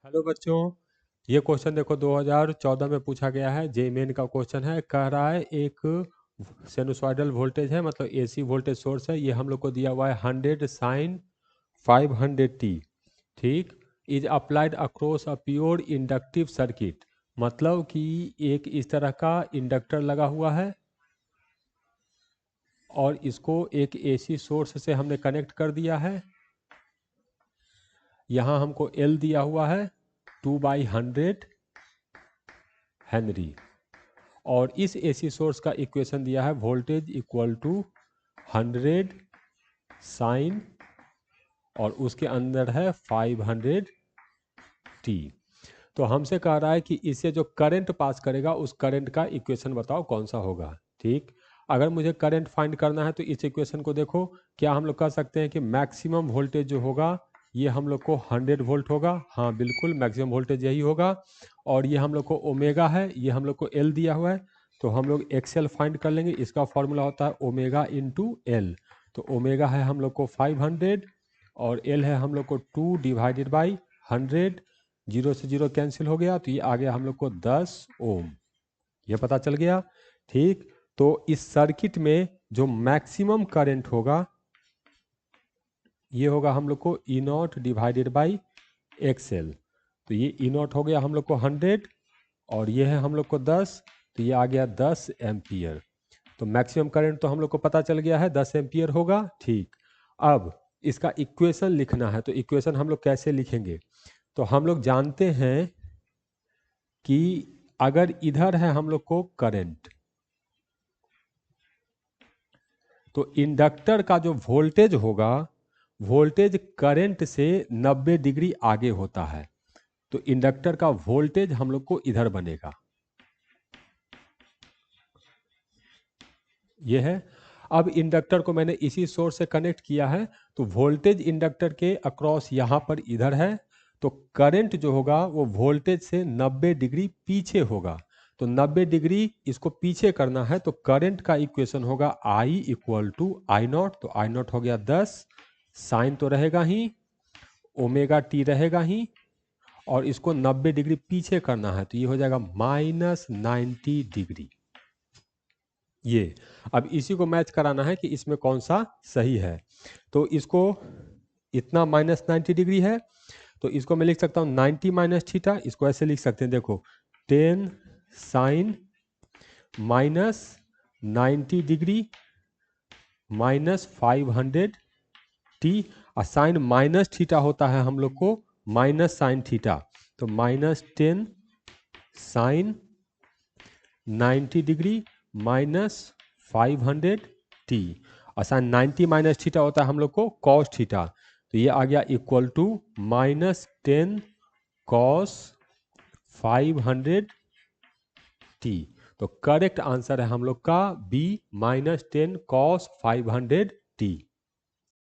Hello बच्चों, ये question देखो 2014 में पूछा गया है। जे मेन का क्वेश्चन है। कह रहा है एक साइनसॉइडल वोल्टेज है, मतलब एसी वोल्टेज सोर्स है। ये हम लोग को दिया हुआ है 100 साइन 500t। ठीक, is applied across a pure inductive circuit. मतलब कि एक इस तरह का इंडक्टर लगा हुआ है और इसको एक एसी सोर्स से हमने कनेक्ट कर दिया है। यहाँ हमको L दिया हुआ है 2/100 हेनरी, और इस एसी सोर्स का इक्वेशन दिया है वोल्टेज इक्वल टू 100 साइन और उसके अंदर है 500t। तो हमसे कह रहा है कि इससे जो करंट पास करेगा उस करंट का इक्वेशन बताओ कौन सा होगा। ठीक, अगर मुझे करंट फाइंड करना है तो इस इक्वेशन को देखो, क्या हम लोग कह सकते हैं कि मैक्सिमम वोल्टेज जो होगा ये हम लोग को 100 वोल्ट होगा। हाँ बिल्कुल, मैक्सिमम वोल्टेज यही होगा। और ये हम लोग को ओमेगा है, ये हम लोग को एल दिया हुआ है, तो हम लोग एक्सएल फाइंड कर लेंगे। इसका फॉर्मूला होता है ओमेगा इंटू एल। तो ओमेगा है हम लोग को 500 और एल है हम लोग को 2/100। जीरो से जीरो कैंसिल हो गया, तो ये आ गया हम लोग को 10 ओम। ये पता चल गया। ठीक, तो इस सर्किट में जो मैक्सिमम करंट होगा ये होगा हम लोग को E0/XL। तो ये E0 हो गया हम लोग को 100 और ये है हम लोग को 10, तो ये आ गया 10 एम्पियर। तो मैक्सिमम करंट तो हम लोग को पता चल गया है 10 एम्पियर होगा। ठीक, अब इसका इक्वेशन लिखना है। तो इक्वेशन हम लोग कैसे लिखेंगे? तो हम लोग जानते हैं कि अगर इधर है हम लोग को करंट, तो इंडक्टर का जो वोल्टेज होगा, वोल्टेज करंट से 90 डिग्री आगे होता है। तो इंडक्टर का वोल्टेज हम लोग को इधर बनेगा, ये है। अब इंडक्टर को मैंने इसी सोर्स से कनेक्ट किया है, तो वोल्टेज इंडक्टर के अक्रॉस यहाँ पर इधर है। तो करंट जो होगा वो वोल्टेज से 90 डिग्री पीछे होगा। तो 90 डिग्री इसको पीछे करना है, तो करंट का इक्वेशन होगा I इक्वल टू I0। तो I0 हो गया 10, साइन तो रहेगा ही, ओमेगा टी रहेगा ही, और इसको 90 डिग्री पीछे करना है, तो ये हो जाएगा -90 डिग्री। ये अब इसी को मैच कराना है कि इसमें कौन सा सही है। तो इसको इतना -90 डिग्री है, तो इसको मैं लिख सकता हूँ 90 माइनस थीटा। इसको ऐसे लिख सकते हैं, देखो 10 साइन -90 डिग्री -500t। और साइन माइनस थीटा होता है हम लोग को माइनस साइन थीटा। तो -10 साइन 90 डिग्री -500t। और साइन 90 माइनस थीटा होता है हम लोग को कॉस थीटा। तो ये आ गया इक्वल टू -10 कॉस 500t। तो करेक्ट आंसर है हम लोग का बी, -10 कॉस 500t।